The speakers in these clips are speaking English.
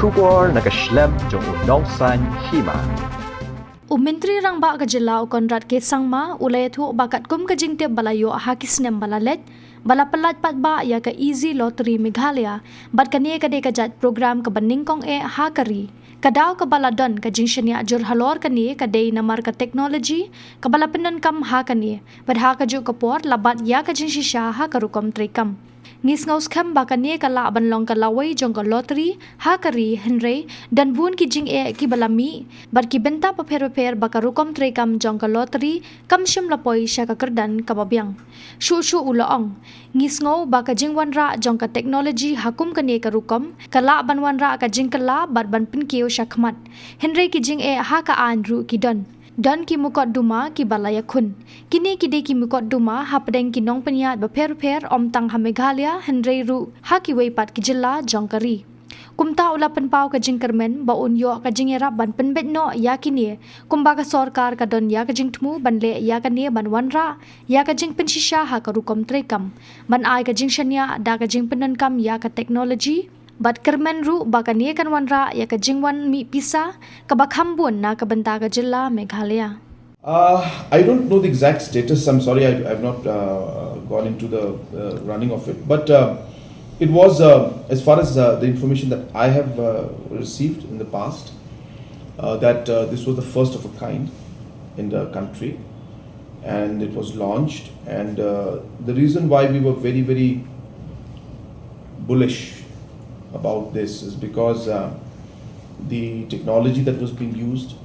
Shukor nakaslem jong unongsan Hima. Menteri rang ba ka Jylla Conrad ke sangma ulay thu bakat kum ka jingte balayo hakisnem balalet bala pelat pat ba ya ka easy lottery Meghalaya bat kanie ka de ka jat program ka baning kong hakari kadaw ka baladon ka jingshania jur halor kanie ka de namar ka technology ka bala penan kam hakani bat ha ka ju ka por labat ya ka jingshisha ha karukom trekam ngis ngaus kham ba kanie ka la banlong ka lawai jong ka lottery hakari henry dan bun ki jing ki balami bar ki benta paper ba karukom trekam jong ka lottery kam shim lapoi sha ka kerdan ka babyang shu ulaong ngis ngau ba ka jing wanra jong ka technology hakum kanie ka rukom ka la ban wanra ka jing ka la bar ban pin kiyo shakmat henry ki jing ha ka an ru ki don ki mukot duma ki balaya khun kini ki de ki mukot duma hapdeng ki nong panyat ba per om tang ha Meghalaya henry ru ha ki wei pat ki Jylla jongkari kumta ula penpau ka jing kermen ba un yo ka jing era ban penbet no ya kini kumba ka Sorkar ka don ya ka jing tmu ban le ya ka ne ban wanra ya ka jing penshisha ha ka rukom trekam ban ai ka jing shanya da ka jing penan kam ya ka technology bat kermen ru baka nie kan wanra ya ka jingwan mi pisa ka bakhambun na ka banta ka Jylla Meghalaya. I don't know the exact status. I'm sorry, I've not gone into the running of it. But it was, as far as the information that I have received in the past, that this was the first of a kind in the country, and it was launched. And the reason why we were very, very bullish about this is because the technology that was being used,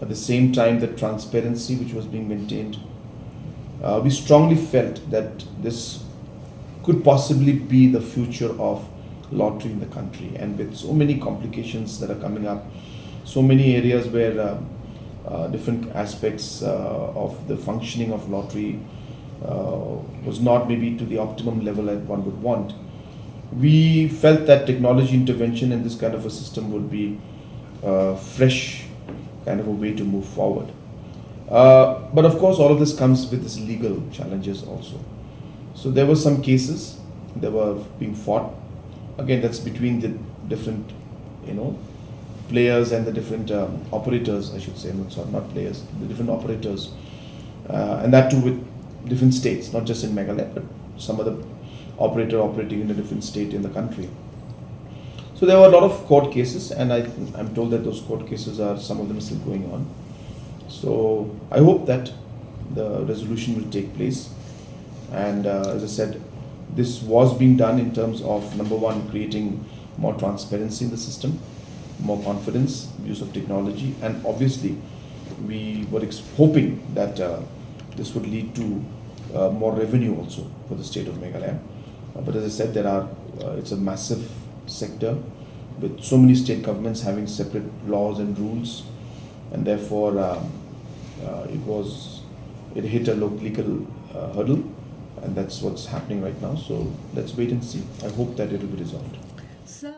at the same time the transparency which was being maintained, we strongly felt that this could possibly be the future of lottery in the country. And with so many complications that are coming up, so many areas where different aspects of the functioning of lottery was not maybe to the optimum level that one would want, we felt that technology intervention in this kind of a system would be fresh kind of a way to move forward. But of course, all of this comes with its legal challenges also. So there were some cases that were being fought. Again, that's between the different, players and the different operators, I should say, not players, the different operators, and that too with different states, not just in Meghalaya, but some other operator operating in a different state in the country. So there were a lot of court cases, and I'm told that those court cases some of them are still going on. So I hope that the resolution will take place. And as I said, this was being done in terms of, number one, creating more transparency in the system, more confidence, use of technology, and obviously we were hoping that this would lead to more revenue also for the state of Meghalaya. But as I said, it's a massive sector with so many state governments having separate laws and rules, and therefore it hit a legal hurdle, and that's what's happening right now. So let's wait and see. I hope that it will be resolved. Sir.